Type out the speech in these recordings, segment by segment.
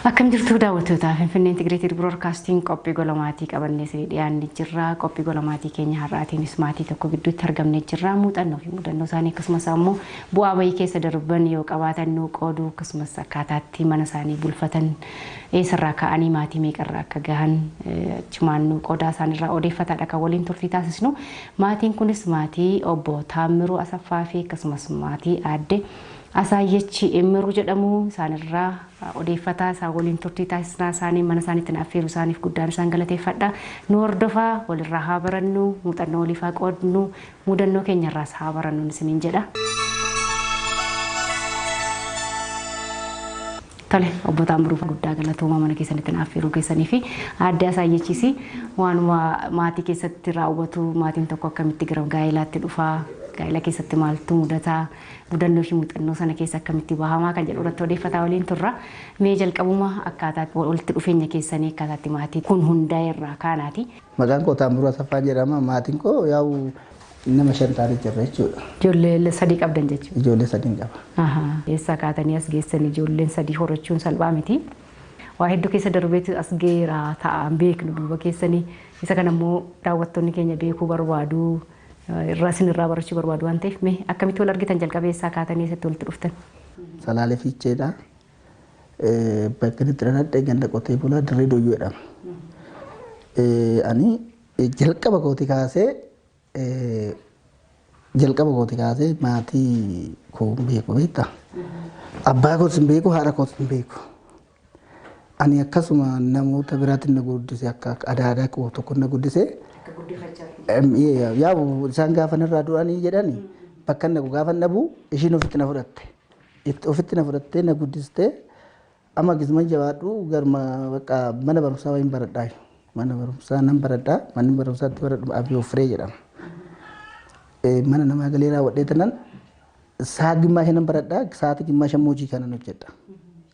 Akkam jirtu daawwattoota Finfinnee Integrated Broadcasting Qophii Gola Maatii qabannee isinii dhiyaannee jirra. Qophii Gola Maatii keenya har'aatiinis maatii tokko gidduutti argamnee jirra. Muxannoo fi mudannoo isaanii akkasumas ammoo bu'aa bayii keessa darban yoo qabaatan nu qoodu akkasumas akkaataatti mana isaanii bulfatan eessarraa ka'anii maatii meeqarraa akka gahan achumaan nu qoodaa isaaniirraa odeeffataadha kan waliin turtii taasisnu. Maatiin kunis maatii obbo Tammiruu Asaffaa fi akkasumas maatii aadde Asayyechi Emmiruu jedhamu isaanirraa odeeffataa isaa waliin turtii taasisnaa isaanii mana isaaniitti affeeruu isaaniif guddaan isaan galateeffadha. Nu hordofaa walirraa haa barannu muuxannoo waliif haa qoodnu mudannoo keenyarraas haa barannu isiniin jedha. Tole obbo Tammiruu guddaa galatooma mana keessanitti affeeruu keessanii fi aadde Asayyechis waanuma maatii keessatti raawwatu maatiin tokko akkamitti gara gaa'ilaatti dhufaa gaa'ila keessatti maaltu mudataa mudannoo fi muuxannoo sana keessa akkamitti bahamaa kan jedhu irratti odeeffataa waliin turra. Mee jalqabuma akkaataatti walitti dhufeenya keessanii akkaataatti maatii kun hundaa'e irraa kaanaati. Maqaan koo Tammiruu Asaffaa jedhama. Maatiin koo yaa'u nama 5 ta'anii jirra jechuudha. Ijoollee 3 qabdan jechuudha. Ijoollee 3 qaba. Eessaa kaatanii as geessan ijoolleen 3 horachuun salphaa miti. Waa hedduu keessa darbeetu as geeraa ta'an beeknu duuba keessanii isa kana immoo daawwattoonni keenya beekuu barbaadu. Rasin irraa barachuu barbaadu waan ta'eef mee akkamitti wal argitan jalqabeessaa kaatanii eessatti walitti dhuftan? Salaalee Fiicheedha. Bakka itti dhaladhe ganda Qophii Gola Dirree Doyyoo jedhama. Ani jalqaba kooti kaasee maatii koo beeku beektaa. Abbaa koos hin beeku, haadha koos hin beeku. Ani akkasuma namoota biraatiin na guddise akka aadaa koo tokko na guddise. Yaa'u isaan gaafa narraa du'anii jedhani bakka inni gaafa nabu ishiin ofitti na fudhatte. Ofitti na fudhattee na guddiste amma gizman jabaadhu garma bakka mana barumsaa wayin baradhaa. Mana barumsaa nan baradhaa. Manni barumsaatti baradhu Abiyoo Firee jedhama. Mana namaa galee raawwadhee tanan saa gimmaasha nan baradhaa. Sa'aatii gimmaasha moojii kanan hojjedha.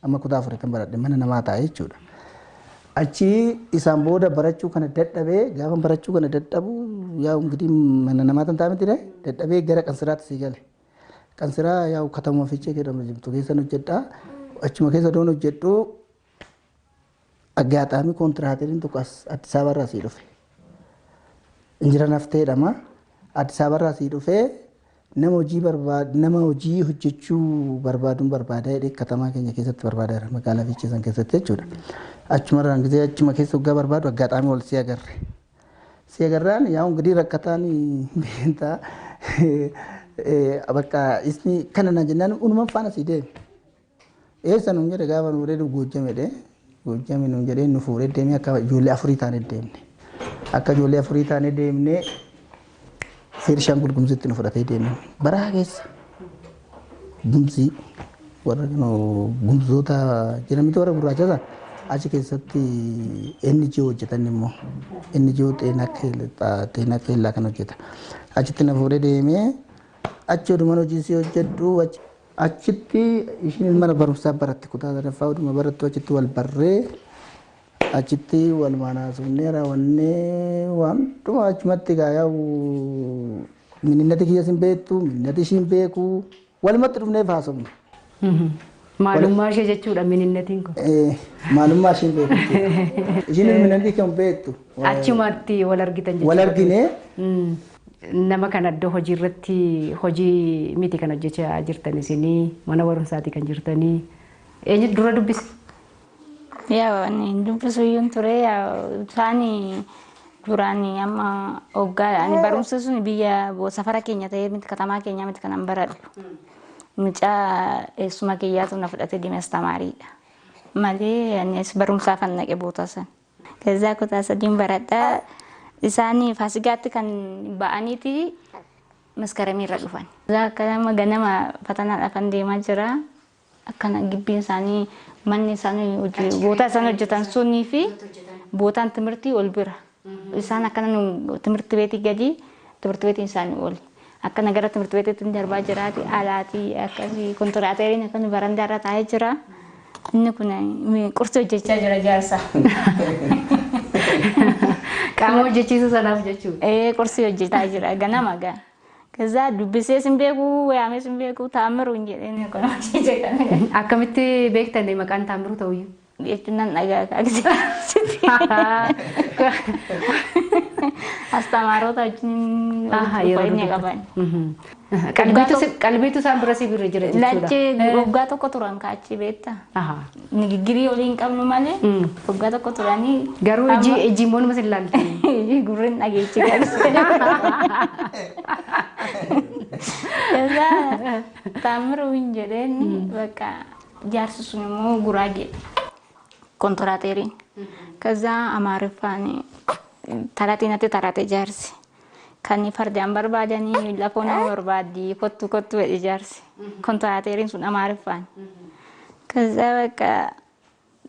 Amma kutaa 4 kan baradhe mana namaa taa'e jechuudha. Achi isaan booda barachuu kana dadhabee gaafa barachuu kana dadhabu yaa'u ingidiin mana namaa tan taa'amti dadhabee gara qansiraatti sii gale. Qansiraa yaa'u katama Fiichee jedhamu jirtu keessan hojjedhaa. Achuma keessa doon hojjedhu aggaataami koontiraateriin tokko Addis Ababarraa sii dhufe. Injira nafteedhama. Addis Ababarraa sii dhufee nama hojii hojjechuu barbaaduun barbaada jedhee katamaa keenya keessatti barbaadaa magaalaa Fiichee san keessatti jechuudha. Achumarraan gisee achuma keessa waggaa barbaadu aggaataami wal si agarre. Si agarraan yaa'u ingidiin rakkataan beektaa bakka isni kana na jennaan unumaan faana sii deeme. Eessa nuun jedhe gaafa nu fuudhee Goojjamedhe. Goojjame nuun jedhee nu fuudhee deemee akka ijoollee 4 taanee deemne. Akka ijoollee 4 taanee deemnee Feershaan Gulgumsitti nu fudhatee deemne. Baraa keessa gumsii warra gumzoota jedhamitti warra gurraacha sana achi keessatti NGO hojjetan immoo NGO xeenaa keellaa kan hojjeta. Achitti na fuudhee deemee achi odumaan hojii si hojjedhu achitti ishiin mana barumsaa baratti kutaa 3ffaa oduma barattu achitti wal barree achitti wal maanaasunnee raawwannee waantuma achumatti egaa yaa'u mininnati kiyya sin beektu mininnati ishiin beeku walumatti dhufnee haasofne. Maalummaa ishee jechuudha mininnatiin kun. Maalummaa isheen beektu. Ishiin mininnati kan beektu. Achumatti wal argitan jechuudha. Wal arginee. Nama kan iddoo hojii irratti hojii miti kan hojjechaa jirtan isinii mana barumsaati kan jirtanii eenyu dura dubbise? Yaa ani dubbisu yoon ture isaanii duraan amma hoggaa ani barumsa sun biyya safara keenya ta'ee miti katamaa keenya miti kanan baradhu. Mucaa eessuma kiyyaatu na fudhatee deeme astamaariidha. Malee anis barumsaa kan naqe boota san. Keessaa kutaa 3 baradhaa. Isaanii Faasigaatti kan ba'aniiti maskaramii irra dhufan. Akkana ganama fatanaadhaaf kan deemaa jira. Akkana gibbiin isaanii manni isaanii boota isaan hojjetan sunii fi bootaan timirtii ol bira. Isaan akkana timirti beetii gadi timirti beetiin isaanii oli. Akkana gara timirti beetiitti darbaa jiraati alaatii akkasii kontiraateriin akkana barandaa irra taa'ee jira. Inni kun qursi hojjechaa jira jaarsa. Qaama hojjechiisuu sanaaf jechuudha. Qursi hojjetaa jira ganama gaa. Kaza dubbisee sin beeku waamee sin beeku Tammiruu jedhanii akkana hojjechaa. Akkamitti beektan maqaan Tammiruu ta'uyyuu? jechuun dhagaa kaakisitti. Astamaarota wajjin waliin qaban. Qalbiitu isaan bira si bira jira jechuudha. Lachee waggaa tokko turan kaachi beekta. Nigigirii waliin qabnu malee waggaa tokko turanii. Garuu ijji immoo nama sin ilaalti. Gurreen dhageechi gaariidha. Egaa Tammiruu hin jedheen bakka jaarsi sun immoo guraagee kontiraateriin. Kaza Amaariffaan taraatiinatti taraate jaarsi. Kan fardaan barbaadanii lafoon barbaaddi kottu kottu jedhe jaarsi. Kontiraateriin sun Amaariffaan. Kaza bakka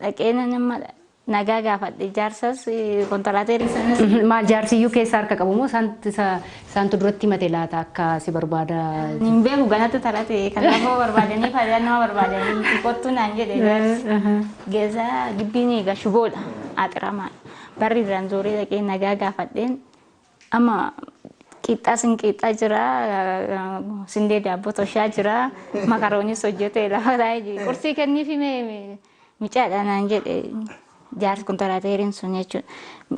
dhaqeena nama nagaa gaafadhe jaarsas kontiraaterii sanas. Maal jaarsiyyuu keessa harka qabu moo isaantu duratti himate laata akka si barbaada? Hin beeku ganatti taraate kan lafoo barbaadanii fardaan nama barbaadanii kottu naan jedhe jaarsi. Geessa gibbiin egaa shuboodha axiramaan. Barri irraan zooree dhaqee nagaa gaafadheen amma qixxaa jira sindee daabboo toshaa jira makaroonis hojjetee lafa taa'ee jira qursii kenniif himee micaadha naan jedhe jaarsi kontiraateriin sun jechuudha.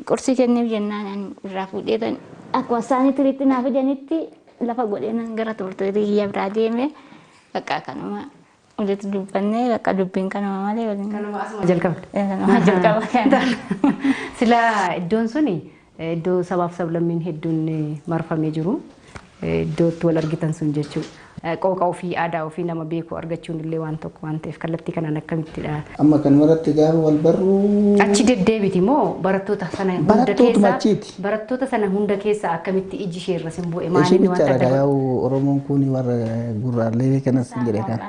Qursii kenniif jennaan irraa fuudhee akkuma isaanii tiriitti naaf fidanitti lafa godhee gara turtorii hiyya biraa deeme bakka kanuma walitti dubbannee bakka dubbiin kanuma malee waliin. Kanuma asuma jalqaba. Sila iddoon suni iddoo sabaaf sablammiin hedduun marfamee jiru. Iddootti wal argitan sun jechuudha. Qooqa ofii aadaa ofii nama beeku argachuun illee waan tokko waan ta'eef kallattii kanaan akkamittidha. Amma kan maratti gaafa wal barru. Achi deddeebiti moo barattoota sana hunda keessa barattoota sana hunda keessa akkamitti iji ishee irra sin bu'e maaliin waan ta'eef. Ishee bichaadha Oromoon kun warra gurraalee kanas hin jedhe kan.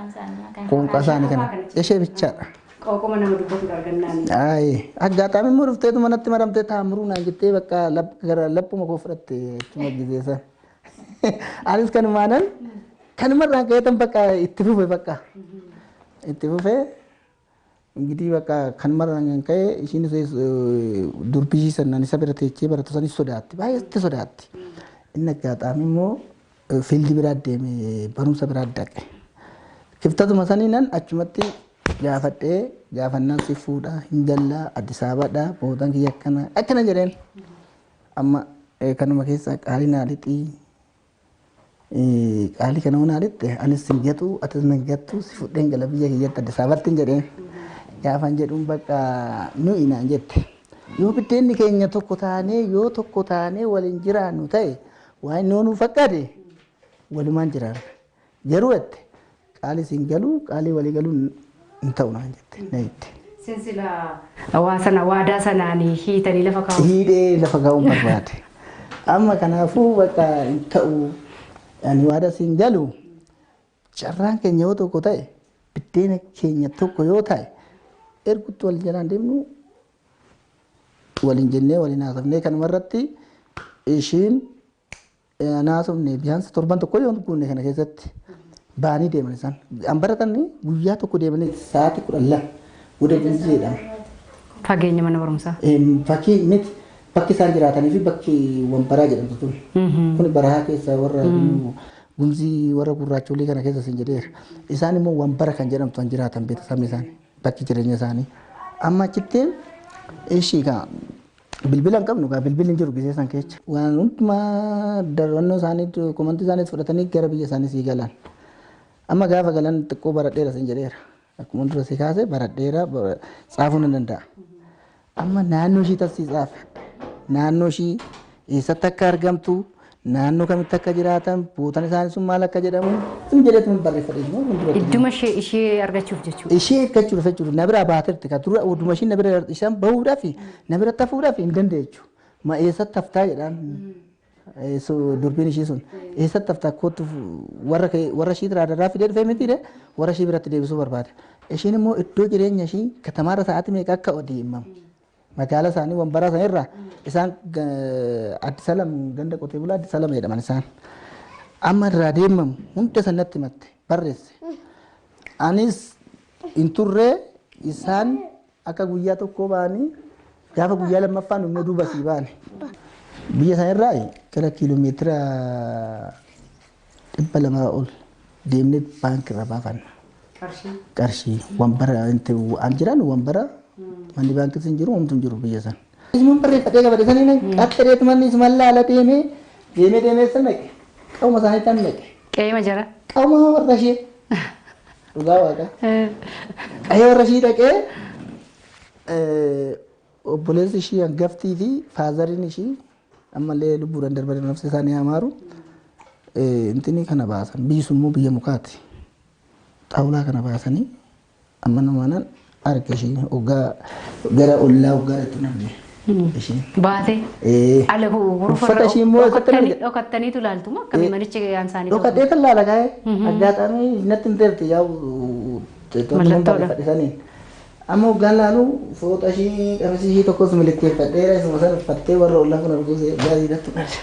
Qoonqaa isaanii kana ishee bichaadha. Qoqoma nama dubbatu argannaan. Ayi aggaataami immoo dhufteetu manatti maramtee Tammiruu naan jettee bakka gara laphuma koo fudhatte achuma gizeessa. Anis kanumaanan kanumarraan ka'eetan bakka itti fufe bakka itti fufe እንግዲህ በቃ kanumarraan kan ka'e ishiin durbii sannan isa bira teechee barattoota isaanii sodaatti baay'ee sodaatti. Inni aggaataami immoo fiildi biraa deeme barumsa biraa dhaqe. Kiftatuma saniinan achumatti gaafadhee gaafannaan si fuudha hin gallaa Addis Ababaadha boodan kiyya akkana jedheen amma kanuma keessa qaalii naalixii qaalii kana naalitte anis sin gatu atis nan gattu si fudheen gala biyya kiyyatti Addis Ababaatti jedheen gaafan jedhuun bakka nu inaan jette yoo biddeenni keenya tokko taanee yoo tokko taanee waliin jiraannu ta'e waan noonu fakkaate walumaan jiraanna garuu ette qaalii sin galuu qaalii walii galuu hin ta'u naan jette na jette. Sinsila hawaasana waadaa sanaanii hiitanii lafa kaa'u. Hiidhee lafa kaa'uun barbaade. Amma kanaafuu bakka hin ta'u ani waadaa sin galu carraan keenya yoo tokko ta'e biddeena keenya tokko yoo ta'e ergutti wal jalaan deemnu waliin jennee waliin haasofnee kanumarratti ishiin naasofne biyaansa torban tokko yoo guunne kana keessatti baanii deeman isaan. An baratanii guyyaa tokko deemanii sa'aatii 12 wada jedhama. Fageenya mana barumsaa. Fakkii miti bakki isaan jiraatanii fi bakki wambaraa jedhamtu tun. Kun barahaa keessa warra gumzii warra gurraacholii kana keessa sin jedheera. Isaan immoo wambara kan jedhamtu an jiraatan beeksisni isaanii bakki jireenya isaanii. Amma achitti ishii kan bilbila hin qabnu gaa bilbilli hin jiru gisee san keessa. Waan hundumaa darannoo isaanii komantii isaaniis fudhatanii gara biyya isaanii sii galan. Amma gaafa galan xiqqoo baradheera sin jedheera. Akkuma dura si kaase baradheera tsaafuu ni danda'a. Amma naannoo ishii tasii tsaafe. Naannoo ishii eessatti akka argamtu naannoo kamitti akka jiraatan bootan isaanii sun maal akka jedhamu hin jedhetu hin barreeffadhe. Idduma ishee argachuuf jechuudha. Ishee argachuuf jechuudha. Na biraa baateerti kan dura odduma ishii na bira isaan bahuudhaaf na bira tafuudhaaf hin dandeechu. Ma eessatti haftaa jedhaan durbiin ishii sun eessatti haftaa kootu warra ishii irraa darraa fidee dhufee miti warra ishii biratti deebisuu barbaade. Ishiin immoo iddoo jireenya ishii katamaarra sa'aatii meeqa akka odeemmamu. Magaalaa isaanii wambaraa isaanii irraa isaan Addis Alam ganda qotee bulaa Addis Alam jedhaman isaan. Amma irraa deemamu hunda sanatti himatte barreesse. Anis hin turree isaan akka guyyaa tokkoo ba'anii gaafa guyyaa lammaffaan immoo duuba sii baane. Biyya isaanii irraa gara kiiloomeetira 200 ol deemnee baankii irra baafanna. Qarshii wambara an jiraan wambara Manni baankii sin jiru homtuu hin jiru biyya san. Ismuun barreeffadhee qabate saniin qaxxareetu manni ismaan laala deemee san dhaqe. Qauma isaanii tan dhaqe. Qe'ima jira. Qauma warra ishee. Dhugaa waaqa. Qe'ee warra ishee dhaqee obboleessi ishee hangaftii fi faazariin ishee ammallee lubbuudhaan darbanii nafsi isaanii hamaaru intini kana baasan. Biyyi sun immoo biyya mukaati. Xaawulaa kana baasanii amma namaan arga ishee hoggaa gara ollaa hoggaa itti namne. Baatee. Ala uffata ishee immoo dhokattaniitu ilaaltu moo akkamii manichi isaanii dhokadhee kan laala kaa'ee aggaataanii natti hin teerte yaa'u mallattoodha. Amma hoggaan laalu foota ishee qabisi ishee tokkos milikeeffadheera isuma sana uffattee warra ollaa kun arguus gaariidhattu dhalcha.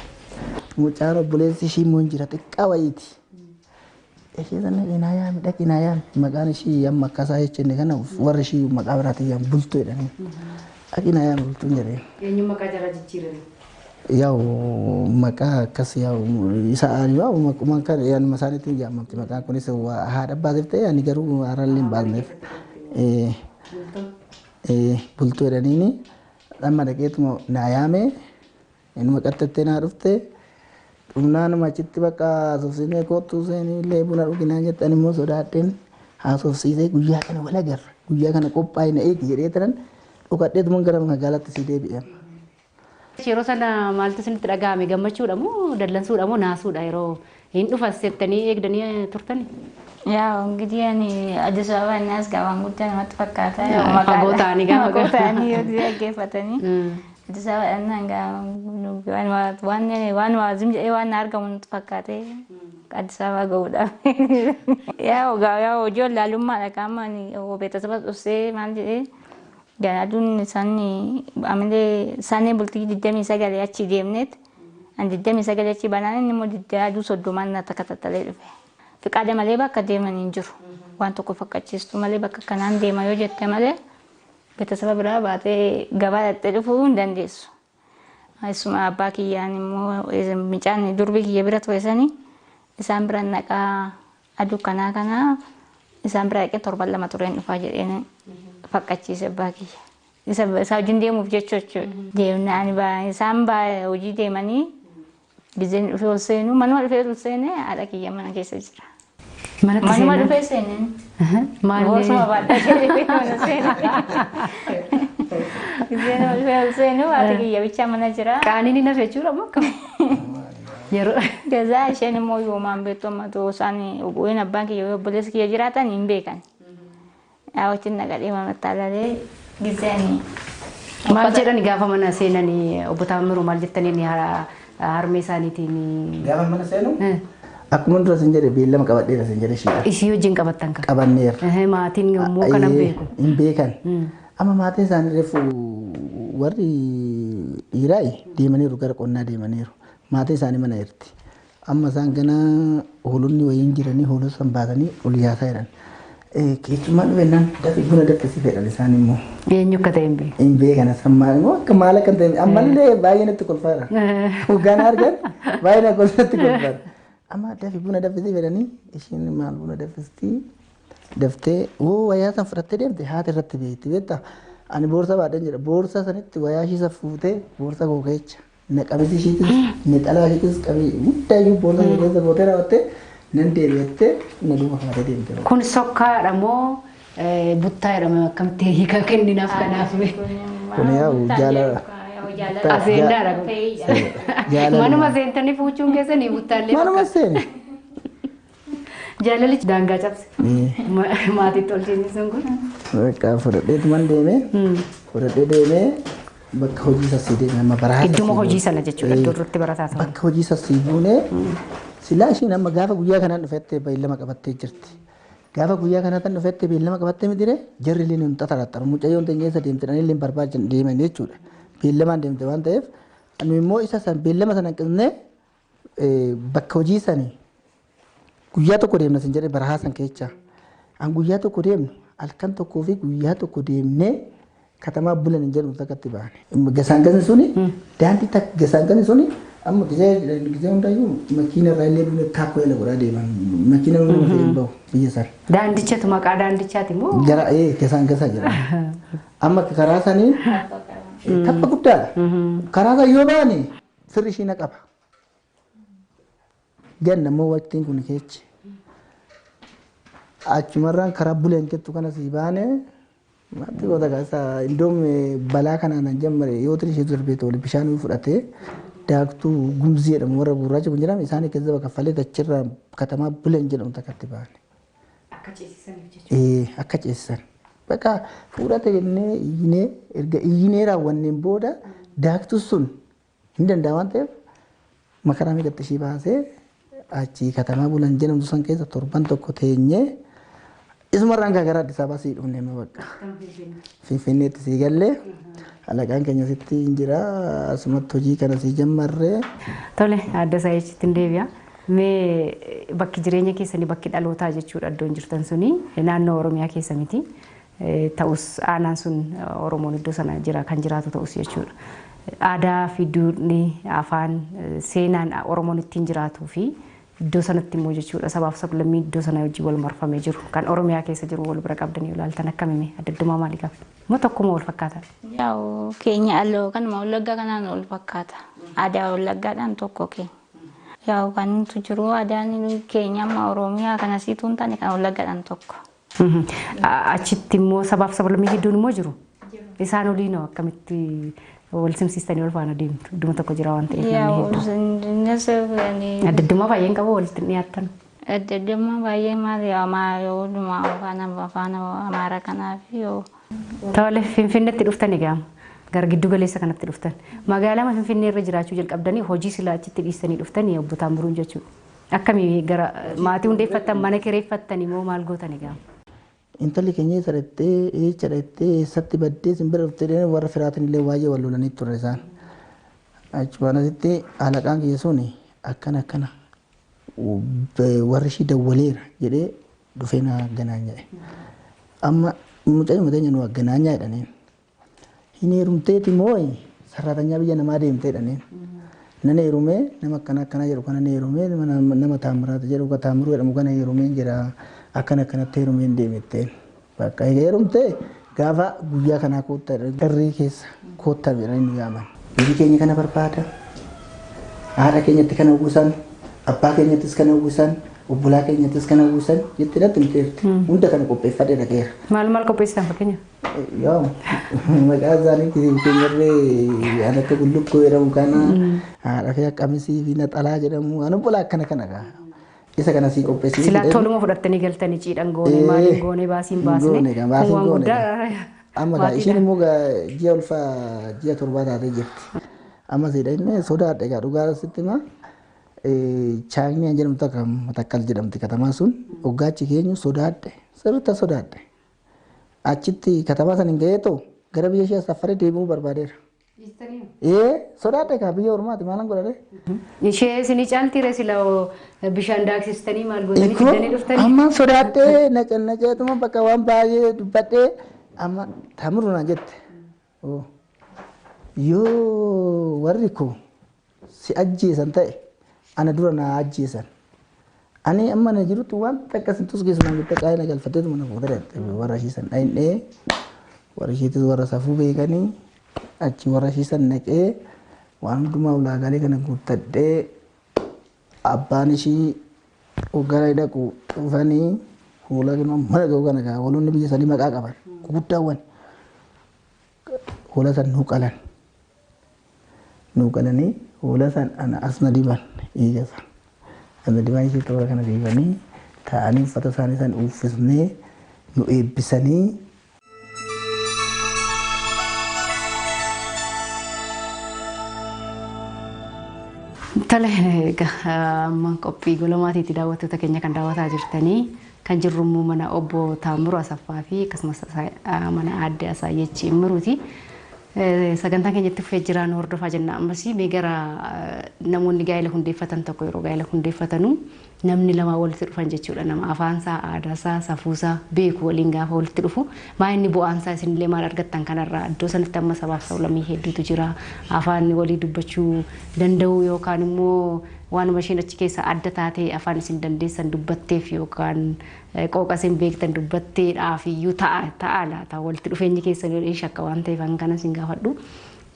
Mucaan obboleessi ishee immoo hin jira xiqqaa wayiiti. Ishee sana qinaa yaami dhaqinaa yaami maqaan ishee amma akkasaa jechenne kana warra ishee maqaa biraatiin yaam bultoo jedhanii. Dhaqinaa yaami bultuun jedhee. Eenyuun maqaa jala jijjiirame? Yaa'u maqaa akkas yaa'u isa ani yaa'u maquma kan yaanuma isaaniitiin jaamamti maqaan kunis haadha baaseef ta'e ani garuu haarallee hin baasneef. Bultoo jedhaniini amma dhaqeetuma naa yaame inni qaxxattee naa dhufte dhumnaan achitti bakka haasofsiisnee kootu seenii illee buna dhuginaa jettan immoo sodaadheen haasofsiisee guyyaa kana wal agarra guyyaa kana qophaa'e na eegi jedhee turan dhukadheetuma gara magaalaatti si deebi'e. Yeroo sana maaltu isinitti dhaga'ame gammachuudha moo dallansuudha moo naasuudha yeroo hin dhufas jettanii eegdanii turtani? Yaa እንግዲህ እኔ አዲስ አበባ እና አስጋባን ጉዳይ ነው ተፈካታ ያው ማጋቦታኒ ማጋቦታኒ ያገፈተኒ አዲስ አበባ እና ዋን ዋዝም ዋን አርገሙን ተፈካተ አዲስ አበባ ገውዳ ያው ጆላሉማ ለካማኒ ቤተሰብ ውስጥ ማለት ገናዱን ሳኒ አምሌ ሳኔ ቡልቲ ዲደሚ ሰገለ ያቺ ዴምኔት አንድ ዲደሚ ሰገለ ያቺ ባናኒ ሞ ዲዳዱ ሶዶማና ተከታተለ Fiqaade malee bakka deeman hin jiru. Waan tokko fakkachiistu malee bakka kanaan deema yoo jette malee beeksisa biraa baatee gabaa dhattee dhufuu hin dandeessu. Isuma abbaa kiyyaan immoo mucaan durbii kiyya bira tureessanii isaan bira naqaa aduu kanaa isaan bira dhaqee torban lama tureen dhufaa jedheen fakkachiise abbaa kiyya. Isa wajjin deemuuf jechuudha. Deemnaan isaan hojii deemanii Gizeen dhufee ol seenu manuma dhufee ol seene haadha kiyya mana keessa jira. Manuma dhufee seenen. Boosuma baadhaa jedhee mana seenu. Gizeen dhufee ol seenu haadha kiyya bichaa mana jira. Qaaniin hin hafe jechuudha moo akkam? Yeroo. Gazaa isheen immoo yoomaan beektu amma ta'uu isaanii obu'een abbaan kiyya obboleessi kiyya jiraatan hin beekan. Yaawwachiin naqadhee mamattaalee gizeen. Maal jedhani gaafa mana seenanii obbo Tammiruu maal jettanii harmee isaaniitiin gaafa mana seenu akkuma dura sin jedhe beellama qabadheera sin jedhe shiidha. Isii wajjin qabattan kan. Qabanneera. Maatiin yommuu kana beeku. Hin beekan. Amma maatiin isaanii reefu warri dhiiraa deemaniiru gara qonnaa deemaniiru. Maatiin isaanii mana jirti. Amma isaan gana hoolonni wayiin jiranii hoolota san baatanii ol yaasaa jiran. Keessumaa dhufeenyaan dafii buna daffisii fedhan isaan immoo. Eenyu akka ta'e hin beeku. Hin beekan sammaa immoo akka maal akka ta'e ammallee baay'ee natti kolfaadha. Hoggaan argan baay'ee natti kolfaadha. Amma dafii buna daffisii fedhanii ishiin maal buna daffistii daftee wayyaa san fudhattee deemte haati irratti beekti beektaa. Ani boorsa baadheen jedha boorsa sanitti wayyaa ishii fuutee boorsa gookeecha naqabisi ishiitis nexalaa ishiitis qabee guddaayyuu boorsa keessa gootee raawwattee nan deebi'attee na duuba faatee deemte. Kun sokkaadha moo buttaa jedhama akkamitti hiika kenninaaf kanaaf? Kun yaa'u jaalala. Aseendaadha. Manuma seentanii fuuchuun keessanii buttaallee bakka. Manuma seeni. Jaalalichi daangaa cabse. Maatiitti ol seensisan kun. Bakka fudhadheetuman deemee fudhadhee bakka hojii sassii deemee amma barataa. Idduma hojii sana jechuudha iddoo irratti barataa ta'u. Bakka hojii sassii buunee silaa ishiin amma gaafa guyyaa kanaan dhufettee beellama qabattee jirti. Gaafa guyyaa kanaan dhufettee beellama qabattee midire jarri illee nun xaxaraxaru mucayyoon teenyeessa deemte illee barbaadan deeman jechuudha. Beellamaan deemte waan ta'eef nu immoo isa san beellama sana qisnee bakka hojii sanii guyyaa tokko deemna sin jedhee barahaa san keessa. An guyyaa tokko deemnu halkan tokkoo fi guyyaa tokko deemnee katamaa bulan hin jedhu takkatti baane. Gasaangasi suni daandii gasaangasi suni amma gisee hundayyuu makiina irraa illee duune taakkoo ila godhaa deeman makiina nama ta'e hin bahu biyya san. Daandichatu maqaa daandichaati moo? Jara gasaan gasa jira. Amma karaa sanii tapha guddaadha. Karaa san yoo baane firri ishii na qaba. Ganna immoo waqtiin kun keechi. Achumarraan karaa buleen jettu kana sii baane matti goota kaasa indoom balaa kanaan jammare yoo tiri ishee darbee tole bishaan fudhatee daaktuu gumzii jedhamu warra gurraacha kun jedhama isaanii keessa bakka falee dachirraa katamaa buleen jedhamu takkatti baane. Akka ceesisan jechuudha. Akka ceesisan. Bakka fuudhate jennee iyyinee erga iyyinee raawwanneen booda daaktuu sun hin danda'a waan ta'eef makaraa miidhagdi ishii baasee achi katamaa bulan jedhamtu san keessa torban tokko teenyee isumarraan gara Addis Ababaa sii dhufne ma bakka. Finfinneetti sii gallee alaqaan keenya sitti hin jira asumatti hojii kana sii jammarree. Tole adda isaa jechuutti hin deebi'a. Mee bakki jireenya keessanii bakki dhalootaa jechuudha iddoon jirtan suni naannoo Oromiyaa keessa miti. Ta'us aanaan sun Oromoon iddoo sana jira kan jiraatu ta'us jechuudha. Aadaa fi duudhii afaan seenaan Oromoon ittiin jiraatuu fi iddoo sanatti immoo jechuudha sabaaf sablammii iddoo sana wajjin wal marfamee jiru kan Oromiyaa keessa jiru wal bira qabdanii ilaaltan akkamime addaddummaa maalii qaba? Moo tokkuma wal fakkaata? Yaa'u keenya alloo kanuma wallaggaa kanaan wal fakkaata. Aadaa wallaggaadhaan tokko keenya. Yaa'u kan nuti jiru aadaan keenya amma Oromiyaa kana siituu hin taane kan wallaggaadhaan tokko. Achitti immoo sabaaf sablammii hedduun immoo jiru. Isaan oliinoo akkamitti wal simsiistanii wal faana deemtu idduma tokko jira waan ta'eef namni hedduun. Addaddummaa baay'een qaba walitti dhiyaattan. Addaddummaa baay'ee maali yoo dhuma afaan Amaaraa kanaaf yoo. Tole Finfinneetti dhuftan egaa gara giddu galeessa kanatti dhuftan. Magaalaa Finfinnee irra jiraachuu jalqabdanii hojii silaa achitti dhiistanii dhuftanii obbo Tammiruun jechuudha. Akkamii gara maatii hundeeffattan mana kireeffattanii moo maal gootan egaa? Intalli keenya sarattee eechadhattee eessatti baddee simbira dhuftee warra firaatiin illee waa'ee wal lolanii ture isaan. Achumaan asitti alaqaan kiyya suni akkana warri ishii dawwaleera jedhee dhufee na ganaan jedhe. Amma mucaa mateenya nu ganaan jedhaniin. Hin heerumteeti moo sararatanyaa biyya namaa deemtee jedhaniin. Nana heerumee nama akkana jedhu kana heerumee nama Taamiraata jedhu ka Taamiruu jedhamu kana heerumee jira. Akkanatti heerumeen deemetteen bakka heerumtee gaafa guyyaa kanaa koottaa garrii keessa koottaa jedhanii nu yaaman. Biyyi keenya kana barbaada. Haadha keenyatti kana uwwisan, abbaa keenyattis kana uwwisan, obbolaa keenyattis kana uwwisan jettee natti miteerti. Hunda kana qopheeffadhee dhaqeera. Maal qopheessitan fakkeenya? Yoo maqaa isaanii keenyarree an akka gullukkoo jedhamu kana haadha kee qamisii fi naxalaa jedhamu an obbolaa akkana gaa. Isa kana sii qopheessii. Silaa toluma fudhattanii galtanii ciidhan goonee maaliin goonee baasiin baasne. Baasiin goonee. Amma gaa isheen immoo ji'a ulfaa ji'a torbaa taatee jirti. Amma siidha inni sodaadha egaa dhugaa sitti himaa. Chaagni jedhamu takka matakkal jedhamti katamaa sun hoggaachi keenyu sodaadhe sirriitta sodaadhe. Achitti katamaa san hin ga'eetoo gara biyya ishee safaree deebi'uu barbaadeera. Sodaadhe kaa biyya ormaati maalan godhate. Ishee isinii caaltiire sila bishaan daaksistanii maal gootanii fiddanii dhuftanii. Amma sodaadhee naqeetuma bakka waan baay'ee dubbadhee amma Tammiruu naan jette. Yoo warri koo si ajjeesan ta'e ana dura na ajjeesan. Ani amma na jirutti waan takkasin tusgeessu naan jette qaayina galfatteetu mana fuudhee warra ishiisan dhayinee warra ishiitis warra safuu beekanii. Achi warra ishiisan naqee waan hundumaa ulaagaalee kana guuttadhee abbaan ishii hoggara dhaqu dhufanii fuula mana ga'u kana gaa waloonni biyya sanii maqaa qaban guddaawwan fuula san nuu qalanii fuula san ana asna diban ija san asna diban ishii toora kana diibanii taa'anii uffata isaanii san uffisnee nu eebbisanii. Tole amma qophii gola maatiitti daawwattoota keenya kan daawwataa jirtanii kan jirru immoo mana obbo Tammiruu Asaffaa fi akkasumas mana aadde Asaayechi Immiruuti. Sagantaan keenyatti fufee jiraan hordofaa jenna ammas mee gara namoonni gaa'ela hundeeffatan tokko yeroo gaa'ela hundeeffatanu namni lama walitti dhufan jechuudha nama afaansaa aadaasaa safuusaa beeku waliin gaafa walitti dhufu maa inni bu'aansaa isinillee maal argattan kanarraa iddoo sanatti amma sabaaf sablammii hedduutu jira afaan walii dubbachuu danda'u yookaan immoo waan mashiin achi keessa adda taatee afaan isin dandeessan dubbatteef yookaan qooqa isin beektan dubbatteedhaaf iyyuu ta'a laata walitti dhufeenyi keessan yoo shakka waan ta'eef an kana isin gaafadhu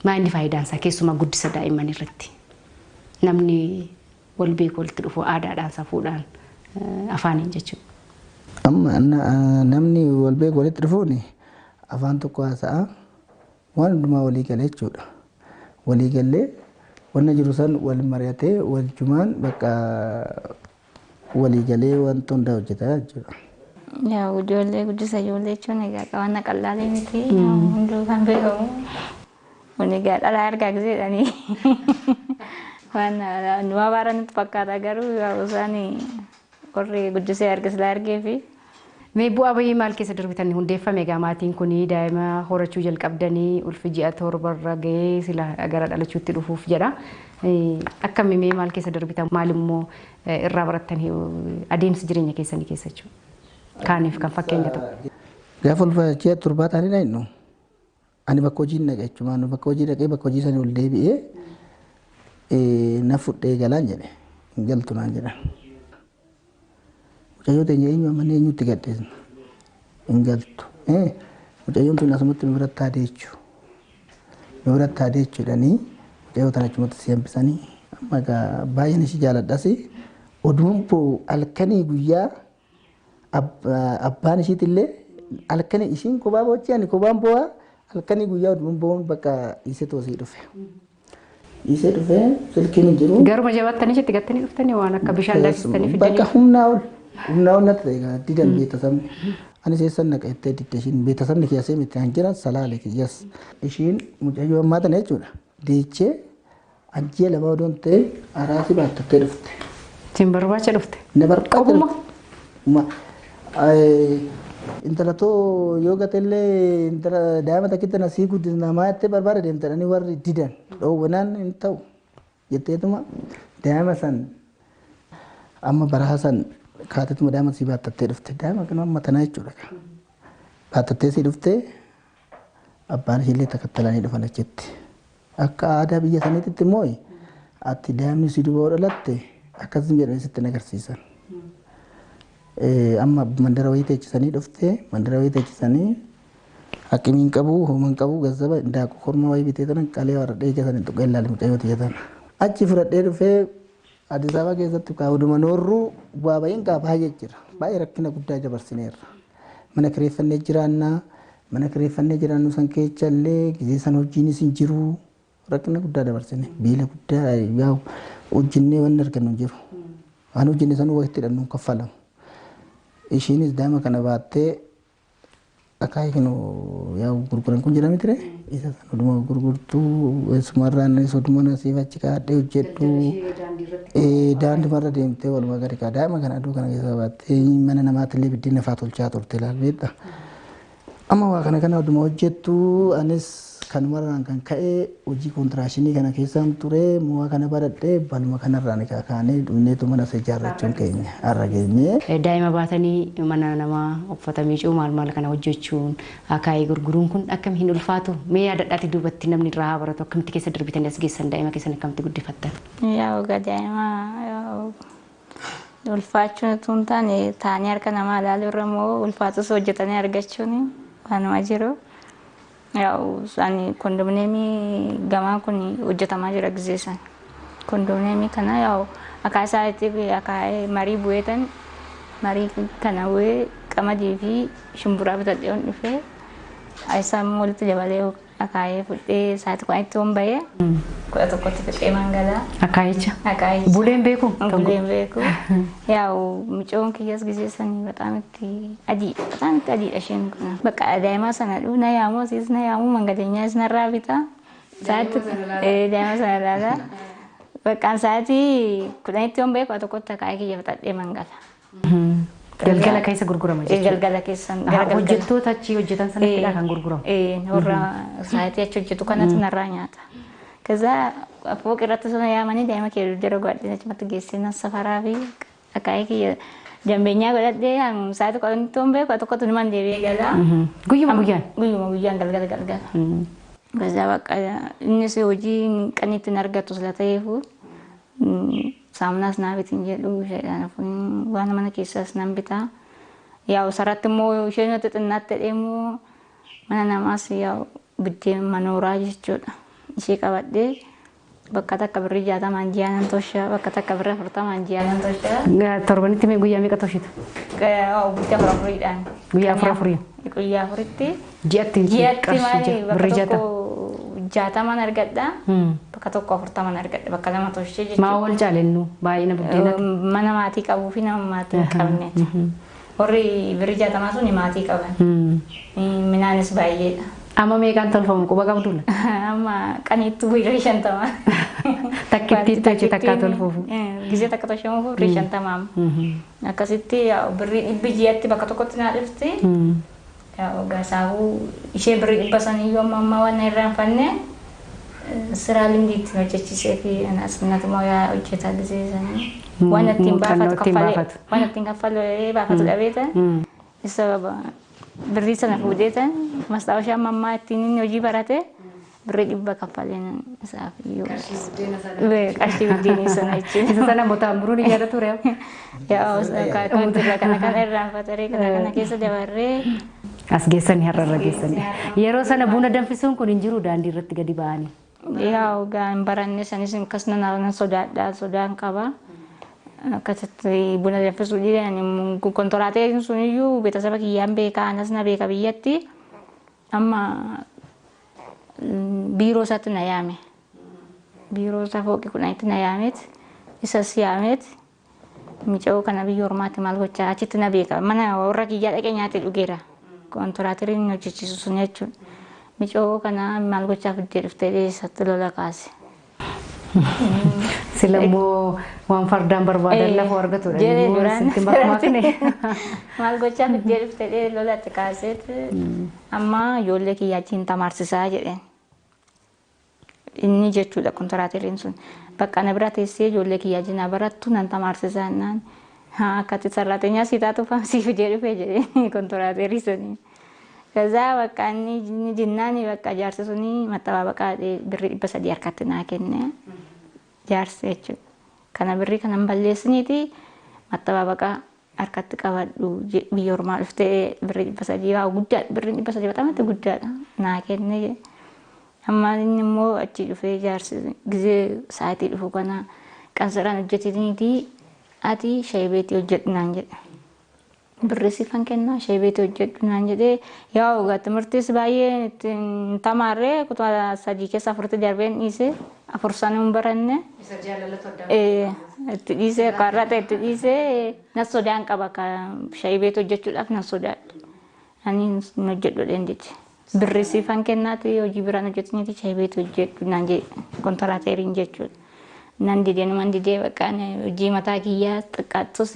maa inni faayidaansaa keessumaa guddisa daa'imman irratti namni wal beeku walitti dhufu aadaadhaan safuudhaan afaaniin jechuudha. Amma namni wal beeku walitti dhufuun afaan tokko haasa'a waan hundumaa walii galee jechuudha. Walii galee wanna jiru san wal mari'atee waljumaan bakka walii galee wanta hundaa hojjetaa jechuudha. Yaa ijoollee guddisa ijoollee jechuun egaa qabanna qal'aalee miti hunduu kan beekamu. Kun egaa dhalaa argaa gizeedhanii. Waan nama baaranitti fakkaata garuu isaan warri guddisee argisiisaa argee fi mee bu'aa bayii maal keessa darbitan hundeeffame egaa maatiin kun daa'ima horachuu jalqabdanii ulfi ji'a torbarra ga'ee sila gara dhalachuutti dhufuuf jedha akkami mee maal keessa darbitan maal immoo irraa barattan adeemsi jireenya keessanii keessa jechuudha kaaniif kan fakkeenya ta'u. Gaafa ulfa ji'a torbaa taanidha innu ani bakka hojii dhaqee jechuudha bakka hojii dhaqee bakka hojii sanii ol deebi'ee na fudhee galaan jedhe hin galtu naan jedhan. Mucayyoo teenya eenyu amanee eenyutti gadheesna hin galtu. Mucayyoon tun asumatti nu biratti haadee jechuu. Nu biratti haadee jechuudhanii mucayyoo tana achumatti si hambisanii amma egaa baay'een ishii jaaladhas oduun boo halkanii guyyaa abbaan ishiitillee halkanii ishiin kophaa boochi ani kophaan bo'aa halkanii guyyaa oduun bo'uun bakka dhiisee toosii dhufe. Dhiisee dhufee silkiin jiru. Garuma jabaatanii itti gattanii dhuftanii waan akka bishaan daakistanii fidanii. Bakka humnaa ol natti ta'e didan beetasamni. Ani seessan naqettee didde ishiin beetasamni keessee miti kan jiran salaale kiyyas. Ishiin mucayyoo ammaa tana jechuudha. Deechee ajjee lama odoon ta'e araasii baatattee dhufte. Siin barbaacha dhufte. Na barbaacha. Intala too yoo gatellee intala daa'ima takkitti na sii guddisna maattee barbaada deemtadhanii warri didan dhoowwanaan hin ta'u jetteetuma daa'ima san amma baraha san kaatetuma daa'ima sii baatattee dhufte daa'ima kana amma tanaa jechuudha. Baatattee sii dhufte abbaan ishiillee takattalanii dhufan achitti. Akka aadaa biyya saniitti immoo ati daa'imni si duuba dhalatte akkasuma jedhanii sitti agarsiisan. Amma mandara wayii teechisanii dhufte mandara wayii teechisanii hakkimiin qabu homan qabu gazzaba daakuu korma wayii bitee tanan qalee warra dheegatanii tuqee ilaali mucayyoo tiyyatan. Achi fudhadhee dhufee Addis Ababa keessatti kaa'uduma noorruu bu'aa baay'een qaba baay'ee jira. Baay'ee rakkina guddaa dabarsineerra. Mana kireeffannee jiraannaa mana kireeffannee jiraannu san keessa illee gisee san hojiinis hin jiru rakkina guddaa dabarsine beela guddaa yaa hojjennee waan argannu hin jiru. Waan hojjenne san wayitti hidhannu kaffalamu. Ishiinis daa'ima kana baattee akaayii kanu yaa gurguran kun jedhame ture isa san oduma gurgurtuu sumarraan oduma nasiif achi kaadhee hojjedhu daandii marra deemtee walumaa gadi kaa daa'ima kana aduu kana keessa baattee mana namaatillee biddeen nafaa tolchaa turte ilaalbeetta. Amma waa kana oduma hojjettu anis kanumarraan kan ka'ee hojii kontiraashinii kana keessaan ture mu'aa kana baradhee balma kanarraan kaanee dhumneetu mana ijaarrachuun keenya har'a geenye. Daa'ima baatanii mana namaa uffata miicuu maal kana hojjechuun akaayii gurguruun kun akkam hin ulfaatu mee yaadadhaati duubatti namni irraa haa baratu akkamitti keessa darbitanii as geessan daa'ima keessan akkamitti guddifattan. Yaa ogaa daa'ima ulfaachuun tun taanii harka namaa ilaaluu irra immoo ulfaatus hojjetanii argachuun waanuma jiru. Yaa'u ani kondomneemii gamaa kun hojjetamaa jira gizeessan. Kondomneemii kana yaa'u akka isaatti akka marii bu'eetan marii kana bu'ee qamadii fi shumburaa bitadhee on dhufee isaan walitti dabalee akaayee fudhee isaatti kun itti on bahee kudha tokkotti fixee mangalaa. Akaayicha. Akaayicha. Buleen beeku. Buleen beeku. Yaa'u micoon kiyyas gizeessanii በጣም itti adiidha isheen kun. Bakka daa'ima sana dhuu na yaamu siis na yaamu mangadeenyaa is narraa bita. Isaatti daa'ima sana ilaala. Bakka isaatti kudhanitti on bahee kudha tokkotti akaayee kiyya fixadhee mangala. Galgala keessa gurgurama jechuudha. Galgala keessa. Hojjettoota achi hojjetan sanatti kan gurguramu. Warra isaatti achi hojjetu kanatu narraa nyaata. Kaza fooq irratti sana yaamanii daa'ima kee jara godhanii achumatti geessina safaraa fi Akkaayee kiyya jambeenyaa godhadhee sa'aatii qo'anni tombee tokkotu niman deebi'ee gala. Guyyuma guyyaan. Guyyuma guyyaan galgala. Gaza bakka innis hojii qaniitti hin argatu sila ta'eefu saamunaas naa bitiin jedhu isheedhaan waan mana keessaas nan bitaa. Yaa'u sarratti immoo isheen yoo xixinnaatti deemu mana namaas yaa'u biddeen manooraa jechuudha. Ishee qabadhee bakka takka birrii 60 ji'aan toshaa bakka takka birrii 40 ji'aan toshaa. Torbanitti mee guyyaa meeqa toshitu? Guyyaa 4 Guyyaa 4. Guyyaa 4tti. Ji'atti maali bakka tokko 60 argadha. Bakka tokko 40 argadha. Bakka lama toshee jechuudha. Maa wal caalennu baay'ina buddeena. Mana maatii qabuu fi nama maatii hin qabneeti. Warri birrii 60 sun maatii qaban. Minaanis baay'eedha. Amma meeqaan tolfamu quba qabdula? Amma qaniitti birrii 50. Takkitti tochi takkaa tolfuufu. Gisee takka toshamuuf birrii 50. Akkasitti birrii 100 ji'atti bakka tokkotti naa dhufti. Gasaahuu ishee birrii 100 sanii yoo amma waan irraanfanne siraa limdiitti hojjechiisee fi asumnatumaa yaa hojjetaa gisee sanii. Waan ittiin kaffalee baafatu dhabeetan isa birrii sana fuudheetan mastaawashaa mammaa ittiin hojii barate birrii 100 kaffaleen isaaf iyyuu qarshii buddeeni sana jechuudha. Isa sana Tammiruu ni yaada ture. Kana irraanfatee kana keessa dabarree as geessanii har'arra geessanii. Yeroo sana buna danfisuun kun hin jiru daandii irratti gadi ba'anii. Yaa gaan baranne sanis akkas nan sodaan qaba. Akkasitti buna danfisuu dhiiran kontoraateen sun iyyuu beetasaba kiyyaan beekaa anas na beeka biyyatti. Amma biiroo isaatti na yaame. Biiroo isaa fooqii kudhanitti na yaameet isas yaameet miica'uu kana biyya ormaatti maal gochaa achitti na beeka. Mana warra kiyyaa dhaqee nyaatee dhugeera. Kontoraatiin hojjechiisu sun jechuudha. Miica'uu kana maal gochaa fiddee dhuftee dhiyeessatti lola kaase. Silammoo waan fardaan barbaadan lafa argatudha. Jedhee duraan maal gochaa fiddee dhuftee lolatti kaaseet amma ijoollee kiyyaa achiin tamaarsisaa jedheen. Inni jechuudha kontoraatiin sun. Bakka na bira teessee ijoollee kiyyaa jinaa barattu nan tamaarsisaa naan. Akkatti sarraateenyaa siitaatu faamsiif jedhufee jedhee kontoraatiin suni. Kazaa bakka inni jinnaani bakka jaarsi suni maxxabaa birrii 300 harkatti naa kenne. Jaarsi jechuudha. Kana birrii kanan balleessiniiti maxxabaa harkatti qabadhu biyya ormaa dhuftee birrii 300 waa guddaadha. Birrii 300 bataamatti guddaadha naa kenne. Amma inni immoo achi dhufee jaarsi gisee sa'aatii dhufu kana qansaraan hojjetiniiti ati shaybeetii hojjedhu naan jedhe. Birrii siifan kennaa shaybeetii hojjedhu naan jedhee yaa ogaa timirtis baay'ee ittiin tamaarree kutaa 3 keessa 4 darbeen dhiise 4 sana hin baranne. Isa jaalalatu adda. Itti dhiisee qarrata itti dhiisee na sodaan qaba shaybeetii hojjechuudhaaf na sodaadha. Ani hojjedhu dheenditi. Birrii siifan kennaati hojii biraan hojjetiniiti shaybeetii hojjedhu naan jedhe kontoraateriin jechuudha. Nan didee numan didee bakka hojii mataa kiyyaa xiqqaattus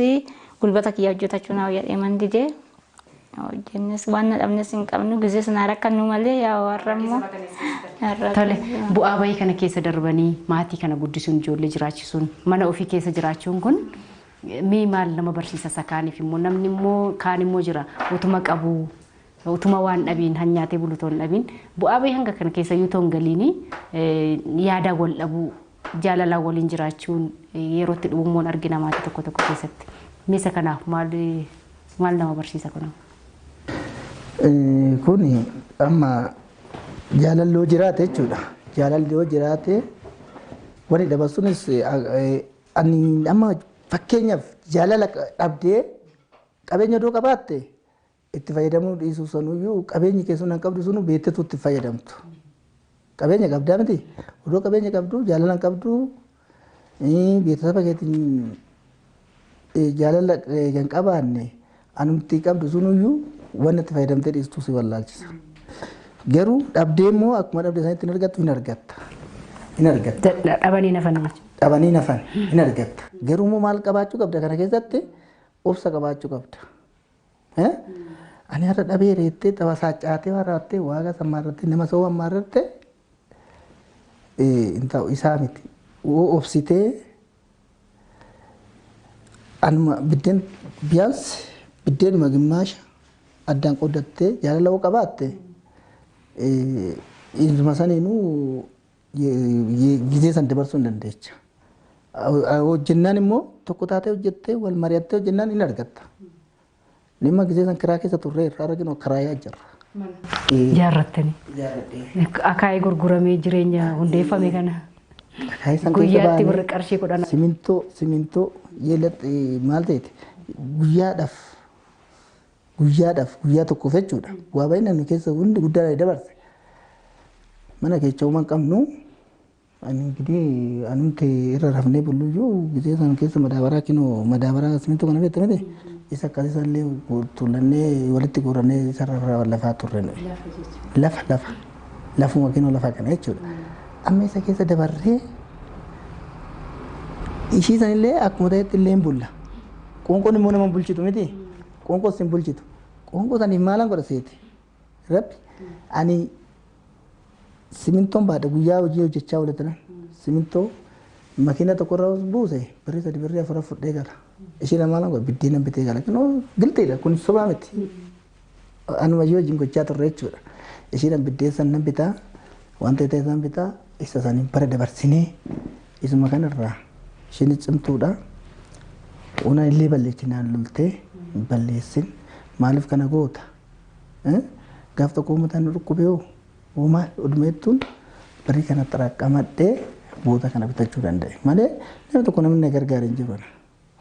gulbata kiyyaa hojjetachuu naa jedhee man didee hojjennes waan na dhabnes hin qabnu gisee sana rakkannu malee yaa warra immoo. Tole bu'aa bayii kana keessa darbanii maatii kana guddisuun ijoollee jiraachisuun mana ofii keessa jiraachuun kun maal nama barsiisa sakaaniif immoo namni immoo kaan immoo jira utuma qabu. Utuma waan dhabiin hanyaatee bulutoon dhabiin bu'aa bayii hanga kana keessa yoo ta'u galiini yaada wal dhabuu jaalalaa waliin jiraachuun yerootti dhumuun argina maatii tokko keessatti. Meesa kanaaf maal nama barsiisa kuna? Kuni amma jaalalloo jiraate jechuudha. Jaalalloo jiraate wani dabarsuunis ani amma fakkeenyaaf jaalala dhabdee qabeenya doo qabaatte itti fayyadamuu dhiisuu sanuyyuu qabeenyi keessuun hin qabdu sunu beektetu itti fayyadamtu. Qabeenya qabdaa miti. Odoo qabeenya qabdu jaalala hin qabdu beeksisa keetiin jaalala kan qabaanne anumti qabdu sunuyyuu waan itti fayyadamtee dhiistuu si wallaalchisa. Garuu dhabdee immoo akkuma dhabdee sanitti hin argattu hin argatta. Hin argatta. Dhabanii nafan jechuudha. Dhabanii nafan hin argatta. Garuu immoo maal qabaachuu qabda kana keessatti obsa qabaachuu qabda. Ani har'a dhabee reettee taphasaa caatee warraattee waaqa sammaarrattee nama soo ammaarrattee isaa miti. Obsitee anuma biddeen biyaas biddeenuma gimmaasha addaan qodattee jaalala hoo qabaatte ilma saniinuu gisee san dabarsuu hin dandeecha. Hojjennaan immoo tokko taatee hojjettee wal mari'attee hojjennaan hin argatta. Dhimma gisee san karaa keessa turree irraa arginu karaa yaa jirra. Jaarrattanii. Akaayii gurguramee jireenya hundeeffame kana. Guyyaatti birri qarshii kudhan. Simintoo yeelatti maal ta'eeti guyyaa tokkoof jechuudha. Waa baay'ee namni keessa hundi guddaa dabarse. Mana keessa uuman qabnu anumti irra rafnee bulluyyuu gisee san keessa madaabaraa simintoo kana feette miti isa akkasiisallee tuulannee walitti guurannee isarra lafaa turre. Lafuma kinoo lafaa kana jechuudha. Amma isa keessa dabarree ishii sanillee akkuma ta'etti illee hin bulla. Qoonqoon immoo nama bulchitu miti. Qoonqoo sin bulchitu. Qoonqoo saniif maalan godha seeti. Rabbi ani simintoon baadha guyyaa hojii hojjechaa oolatan simintoo makiina tokkorra buuse birrii 3 birrii 4 fudhee gala. Ishiin maalan godha biddeena bitee gala. Kunoo gilteedha kun sobaa miti. Anuma yoo hojiin gochaa turre jechuudha. Ishiin biddeessan nan bitaa wanta ta'e san bitaa isa saniin bara dabarsinee isuma kanarraa isheen cimtuudha. Una illee balleessinaan loltee balleessin maaliif kana goota? Gaaf tokko uummataan dhukkubee uumaa odumeettuun barii kana xaraqqamadhee boota kana bitachuu danda'e malee nama tokko namni gargaara hin jiru.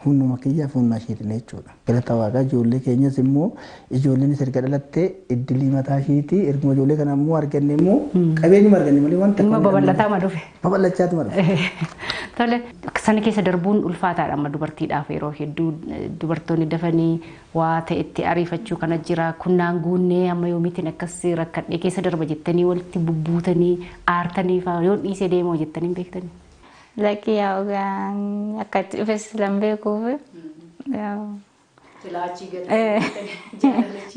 Humnuma kiyyaaf humna isheetiin jechuudha. Galata Waaqaa ijoollee keenyas immoo ijoolleen erga dhalattee iddilii mataa isheetii erguma ijoollee kana immoo arganne immoo qabeenyuma arganne malee wanta babal'ataa ma dhufe. Babal'achaatu ma dhufe. Tole sana keessa darbuun ulfaataadha amma dubartiidhaaf yeroo hedduu dubartoonni dafanii waa ta'etti ariifachuu kana jira kunnaan guunnee amma yoomiitiin akkas rakkadhee keessa darba jettanii walitti bubbuutanii aartanii fa'aa yoo dhiisee deemoo jettanii beektanii. Laki yaa ogaan akka itti dhufes lan beekuuf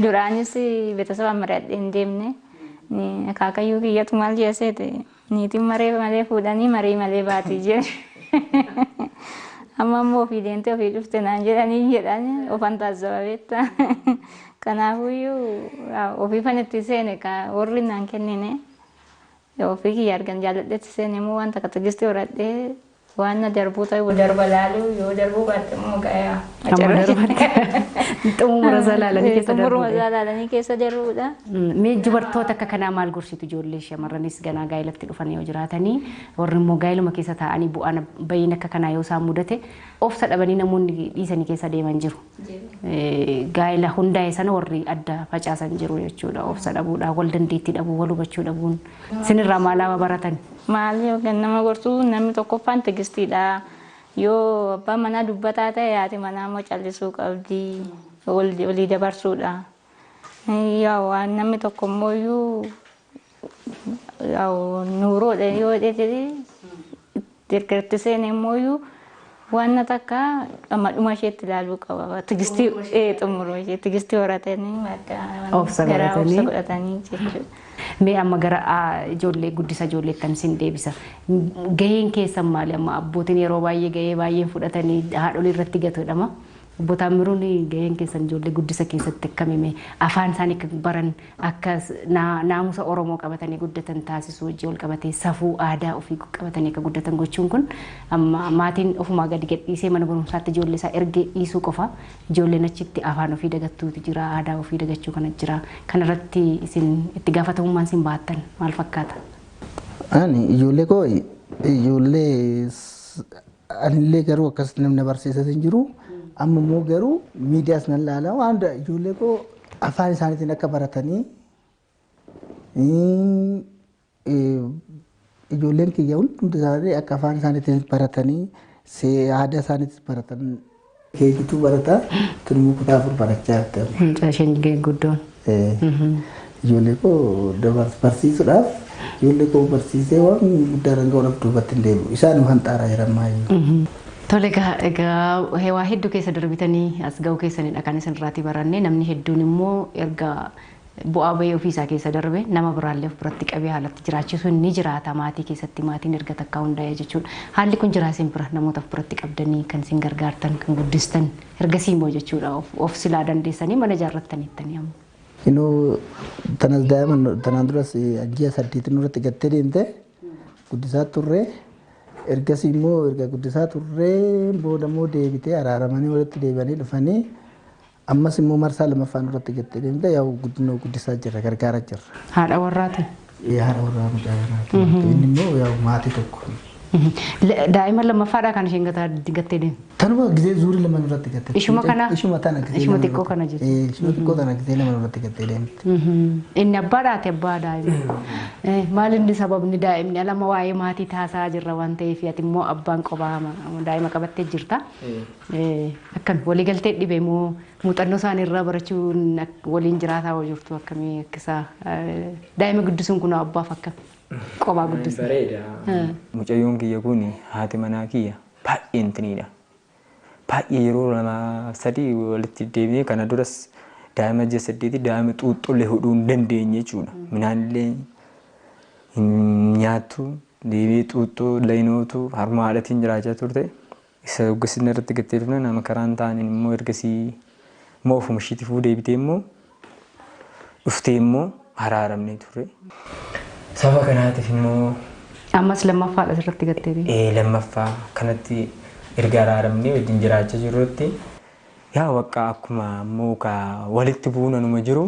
duraanis beetasaba mari'adhee hin deemne akaakayyuu kiyyatu maal jeeseete niitiin maree malee fuudhanii marii malee baatii jedhe amma immoo ofii deemtee ofii dhufte naan jedhanii ofan taasisa beektaa kanaafuyyuu ofii fanitti seene warri naan kennine ofii kiyya argan jaalladhetti seene immoo wanta akka tigistii horadhee waan darbuu ta'e darba laalu yoo darbuu baatte immoo gayaa xumura zalaalanii keessa darbuudha. Mee dubartoota akka kanaa maal gorsitu ijoollee shamarranis ganaa gaa'ilatti dhufanii yoo jiraatanii warri immoo gaa'iluma keessa taa'anii bu'aan bayin akka kanaa yoo isaan mudate ofsa dhabanii namoonni dhiisanii keessa deeman jiru. Gaa'ila hundaa'e sana warri adda facaasan jiru jechuudha. Ofsa dhabuudhaan wal dandeettii dhabuu wal hubachuu dhabuun sinirraa maalaa baratan. Maal yookaan nama gorsuu namni tokkoffaan tigistiidha. Yoo abbaan manaa dubbataa ta'e haati manaa immoo callisuu qabdi walii dabarsuudha. Waan namni tokko immoo nuuroodha yoo jedhee deeggarti seene immoo waan takka amma dhuma isheetti ilaaluu qaba. Tigistii xumuruu ishee tigistii horatanii obsa godhatanii jechuudha. Mee amma gara ijoollee guddisa ijoolleettan sin deebisa. Gaheen keessan maali amma abbootiin yeroo baay'ee gahee baay'een fudhatanii haadholii irratti gatudha. Obbo Tammiruun gaheen keessan ijoollee guddisa keessatti akkamime afaan isaanii akka baran akka naamusa Oromoo qabatanii guddatan taasisuu wajjin wal qabatee safuu aadaa ofii qabatanii akka guddatan gochuun kun amma maatiin ofumaa gadi gadhiisee mana barumsaatti ijoollee isaa ergee dhiisuu qofa ijoolleen achitti afaan ofii dagattuutu jira aadaa ofii dagachuu kana jira kanarratti isin itti gaafatamummaan isin baattan maal fakkaata? Ani ijoollee koo ijoollee anillee garuu akkas namni barsiisaa hin jiru. Amma immoo garuu miidiyaas nan laala waan ijoollee koo afaan isaaniitiin akka baratanii ijoolleen kiyya hundi isaanii akka afaan isaaniitiin baratanii aadaa isaaniitiin baratan keejituu barataa turmuu kutaa 4 barachaa jirti. Isheen guddoon. Ijoollee koo barsiisuudhaaf ijoollee koo barsiisee waan guddaa ranga'uudhaaf duubatti hin deebi'u isaan waan xaaraa jiran maayyuu. Tole egaa waa hedduu keessa darbitanii as ga'uu keessanidha kan isin irraatii barannee namni hedduun immoo erga bu'aa bahii ofiisaa keessa darbe nama biraallee of biratti qabee haalatti jiraachisuun ni jiraata maatii keessatti maatiin erga takkaa hundaa'ee jechuudha. Haalli kun jiraa isin bira namoota of biratti qabdanii kan isin gargaartan kan guddistan ergasii immoo jechuudha of silaa dandeessanii mana ijaarrattaniittanii amma. Inuu tanas daa'ima tanaan duras ji'a 8 nurratti gattee deemte guddisaa turre ergasii immoo erga guddisaa turre booda immoo deebitee araaramanii walitti deebi'anii dhufanii ammas immoo marsaa lamaffaan irratti gattee deemte yaa guddisaa jirra gargaaraa jirra. Haadha warraati. Haadha warraa mucaa warraati. Inni immoo yaa maatii tokko. Daa'ima lammaffaadhaa kan isheen gattee deemte. Tanuma gisee zuurii lama irratti gattee. Ishuma kana. Ishuma tana gisee. Ishuma xiqqoo kana jirti. Ishuma xiqqoo tana gisee lama irratti gattee deemte. Inni abbaadhaati abbaa daa'ima. Maal inni sababni daa'imni alama waa'ee maatii taasaa jirra waan ta'eef ati immoo abbaan qophaa daa'ima qabattee jirta. Akkan waliigaltee dhibee moo muuxannoo isaanii irraa barachuun waliin jiraataa hoo jirtu akkamii akkisaa daa'ima guddisuun kun abbaaf akkam qophaa guddisa. Bareeda. Mucayyoon kiyya kun haati manaa kiyya baay'ee intiniidha. Baay'ee yeroo 2-3 walitti deemee kana duras daa'ima 8 daa'ima xuuxxullee hudhuu hin dandeenye jechuudha. Minaanillee nyaattu deebii xuuxxoo laynootu harma haadhatiin jiraachaa turte. Isa gosni irratti gattee dhufna nama karaan ta'aniin immoo ergasii immoo ofuma ishiitti fuudhee deebitee immoo dhuftee immoo araaramnee turre. Saba kanaatiif immoo ammas lammaffaadha asirratti gattee deemte. Lammaffaa kanatti erga araaramnee wajjin jiraachaa jirrutti yaa bakka akkuma immoo walitti buunanuma jiru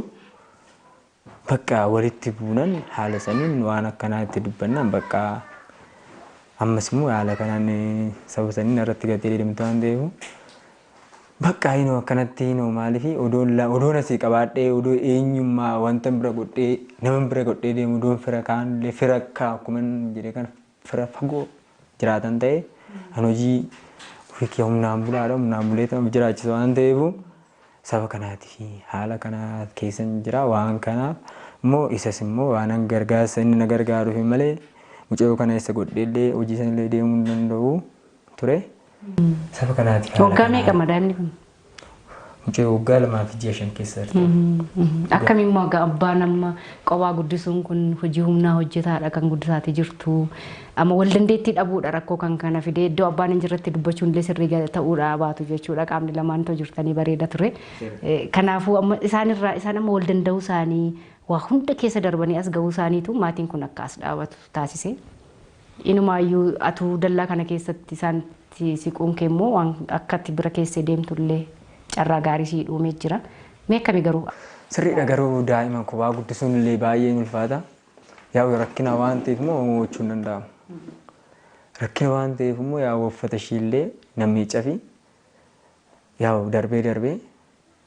bakka walitti buunan haala saniin waan akkanaa itti dubbannan bakka ammas immoo haala kanaan saba saniin irratti gattee deemtu waan ta'eef bakka inoo akkanatti inoo maaliifi odoon asii qabaadhee odoo eenyummaa wanta bira godhee nama bira godhee deemu odoon fira kaanillee fira akka akkuma jedhee kan fira fagoo jiraatan ta'e an hojii ofii humnaan bulaadha humnaan buleeta jiraachisa waan ta'eef saba kanaatiif haala kana keessan jira waan kanaaf immoo isas immoo waan gargaarsa inni na gargaaruuf malee mucayyoo kana isa godheellee hojii sanillee deemuu hin danda'u ture. Saba kanaatiif. Waggaa meeqa daa'imni kun? Mucayyoo waggaa 2.5 keessa jirti. Akkamiin immoo abbaan amma qophaa guddisuun kun hojii humnaa hojjetaadha kan guddisaati jirtu. Amma wal dandeettii dhabuudha rakkoo kan kana fidee iddoo abbaan hin jirretti dubbachuun illee sirrii ta'uudha baatu jechuudha qaamni lamaan too jirtanii bareeda ture. Kanaafuu isaan amma wal danda'uu isaanii waa hunda keessa darbanii as ga'uu isaaniitu maatiin kun akka as dhaabatu taasise. Inumaayyuu atuu dallaa kana keessatti isaan siquun kee immoo waan akkatti bira keessee deemtullee carraa gaarii sii dhuumee jira. Mee akkamii garuu? Sirriidha garuu daa'ima qophaa guddisuun illee baay'ee ulfaata. Yaa rakkina waan ta'eef immoo gochuu hin danda'amu. Rakkina waan ta'eef immoo yaa uffata ishiillee namni cafi yaa darbee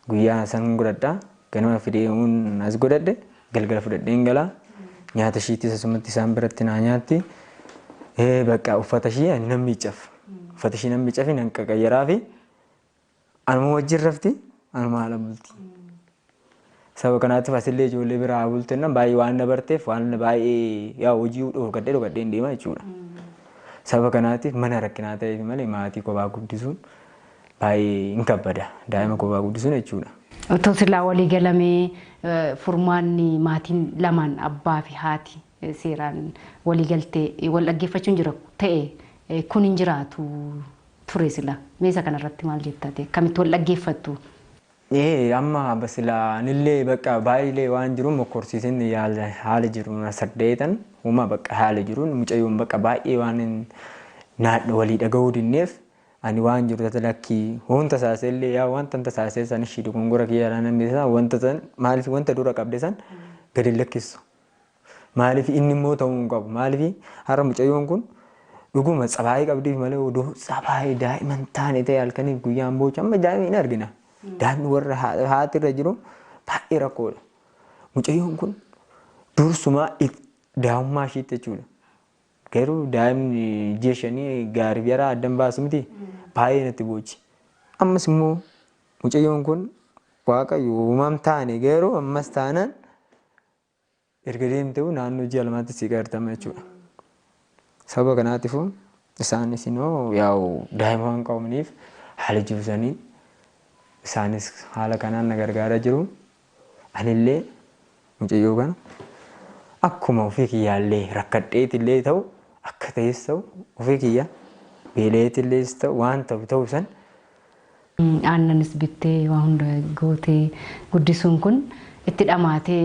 guyyaa san godhadhaa ganama fideemuun as godhadhe galgala fudhadheen galaa nyaata ishiitti asumatti isaan biratti naa nyaatti bakka uffata ishii namni cafi. Uffata ishii namni cafi nan qaqayyaraa fi anuma wajjin rafti anuma haala bulti. Saba kanaatiif asillee ijoollee biraa bulti nan baay'ee waan dabarteef waan baay'ee yaa hojii dhokadhee deema jechuudha. Saba kanaatiif mana rakkinaa ta'eef malee maatii qophaa guddisuun baay'ee hin kabbada daa'ima qophaa guddisuun jechuudha. Otoo silaa walii galamee furmaanni maatiin lamaan abbaa fi haati seeraan walii galtee wal dhaggeeffachuun jira ta'e kun hin jiraatu ture sila meesa kanarratti maal jettate kamitti wal dhaggeeffattu? Amma basilaa nillee bakka baay'ee waan jiruun mokkorsiisin haala jiru saddeetan uumaa bakka haala jiruun mucayyoon bakka baay'ee waan naadha walii dhaga'uu dinneef ani waan jiru lakkii wanta saasellee yaa wanta tasaasee san ishii dogongora kiyyaa dandeessaa wanta san maaliif wanta dura qabde san gadi lakkisu. Maaliif inni immoo ta'uu hin qabu maaliif har'a mucayyoon kun dhuguma tsabaayii qabdiif malee odoo tsabaayii daa'iman taane ta'e halkaniif guyyaan boocha amma daa'ima hin argina. Daa'imni warra haati irra jiru baay'ee rakkoodha. Mucayyoon kun dursumaa daa'ummaa ishiitti jechuudha. Garuu daa'imni ji'a 5 gaarii yaraa addan baasu miti baay'ee natti boochi. Ammas immoo mucayyoon kun waaqayyo uumam taane garuu ammas taanaan erga deemtee naannoo ji'a 2tti si gartama jechuudha. Saba kanaatiif isaanis immoo yaa'u daa'ima waan qabaniif haala jibsanii isaanis haala kanaan na gargaaraa jiru. Anillee mucayyoo kana akkuma ofii kiyyaallee rakkadheetillee ta'u akka ta'es ta'u ofii kiyya beeleetillee ta'u waan ta'u san aannanis bittee waa hunda gootee guddisuun kun itti dhamaatee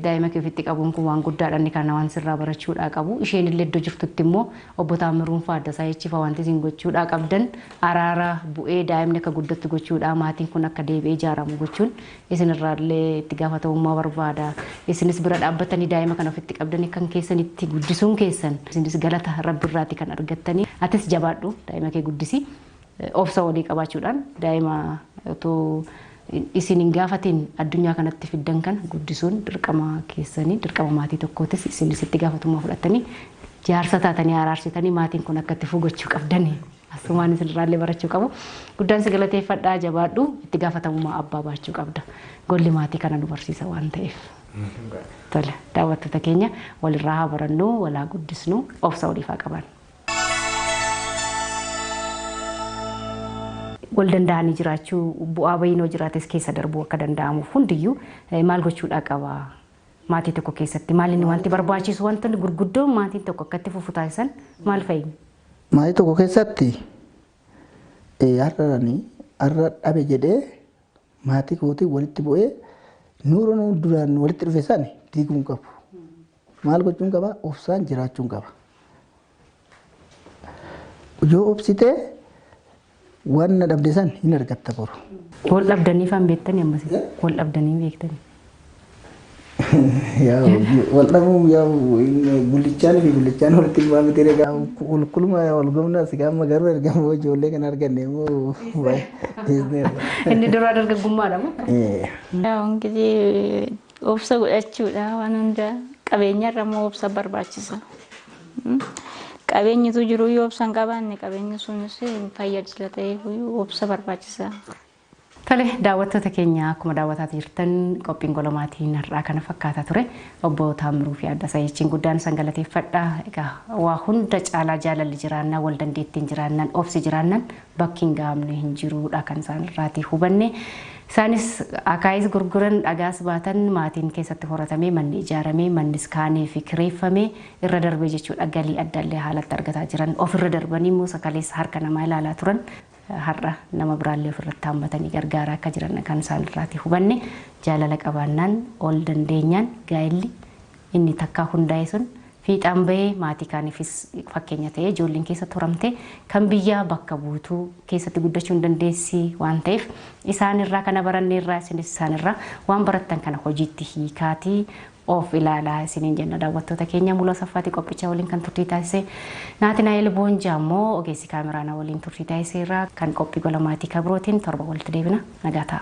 daa'ima kee ofitti qabuun kun waan guddaadha inni kana waan sirraa barachuudhaa qabu. Isheen illee iddoo jirtutti immoo obbo Tammiruun faadda isaa jechifa wanti isin gochuudhaa qabdan araara bu'ee daa'imni akka guddattu gochuudhaa maatiin kun akka deebi'ee ijaaramu gochuun isinirraallee itti gaafatamummaa barbaada. Isinis bira dhaabbatanii daa'ima kana ofitti qabdanii kan keessanitti guddisuun keessan isinis galata rabbiirraati kan argattanii atis jabaadhu daa'ima kee guddisi. Obsa walii qabaachuudhaan daa'ima otoo isin hin gaafatiin addunyaa kanatti fiddan kan guddisuun dirqama keessanii dirqama maatii tokkootis isinis itti gaafatummaa fudhattanii jaarsa taatanii araarsitanii maatiin kun akka itti fugachuu qabdanii asumaan isinirraallee barachuu qabu. Guddaan si galateeffadhaa jabaadhu itti gaafatamummaa abbaa baachuu qabda. Golli maatii kana nu barsiisa waan ta'eef. Tole daawwattoota keenya walirraa haa barannu walaa guddisnu obsa waliif haa qaban. Wal danda'anii jiraachuu bu'aa bayiinoo jiraates keessa darbuu akka danda'amuuf hundiyyuu maal gochuudhaa qaba maatii tokko keessatti maal inni wanti barbaachisu wantoonni gurguddoon maatiin tokko akkatti fufu taasisan maal fa'i? Maatii tokko keessatti har'a dhabe jedhee maatii kootii walitti bu'ee nuura duraan walitti dhufe san diiguun qabu. Maal gochuun qaba? Obsaan jiraachuun qaba. Yoo obsitee waan na dhabde san hin argatta boru. Wal dhabdanii faan beektanii ammasii? Wal dhabdanii beektanii? Wal dhabuu gullichaan fi gullichaan walitti hin baamte egaa qulqulluma wal gomna si gaama garuu ergamoo ijoollee kan arganne moo inni duraa dargaggummaadha moo? Ingirii obsa godhachuudha waan hunda qabeenyarra moo obsa barbaachisa. Qabeenyi tu jiru yoo obsa hin qabaanne qabeenyi sunis fayyadila ta'eef obsa barbaachisa. Tole daawwattoota keenya akkuma daawwataa jirtan qophiin gola maatii har'aa kana fakkaata ture. Obbo Tammiruu fi adda isaa jechuun guddaan san galateeffadha. Egaa waa hunda caalaa jaalalli jiraannaan wal dandeettiin jiraannaan obsi jiraannaan bakki hin gahamne hin jiruudha kan isaan irraatii hubanne. Isaanis akaayis gurguran dhagaas baatan maatiin keessatti horatamee manni ijaaramee mannis kaanee fi kireeffamee irra darbee jechuudha galii addaallee haalatti argataa jiran ofirra darbanii immoo sakaleessa harka namaa ilaalaa turan har'a nama biraallee ofirratti hammatanii gargaaraa akka jiran kan isaan irraatii hubanne jaalala qabaannaan ol dandeenyaan gaa'illi inni takkaa hundaa'e sun fiixaan bahee maatii kaaniifis fakkeenya ta'ee ijoolleen keessatti horamte kan biyyaa bakka buutuu keessatti guddachuu hin dandeessi waan ta'eef isaan irraa kana baranne irraa isinis isaan irraa waan barattan kana hojiitti hiikaatii of ilaalaa isiniin jenna daawwattoota keenya Muluu Asaffaati qophicha waliin kan turtii taasise Naatinaayil Boonjaa immoo ogeessi kaameraana waliin turtii taasise irraa kan qophii gola maatii kabrootiin torba walitti deebina nagaa ta'a.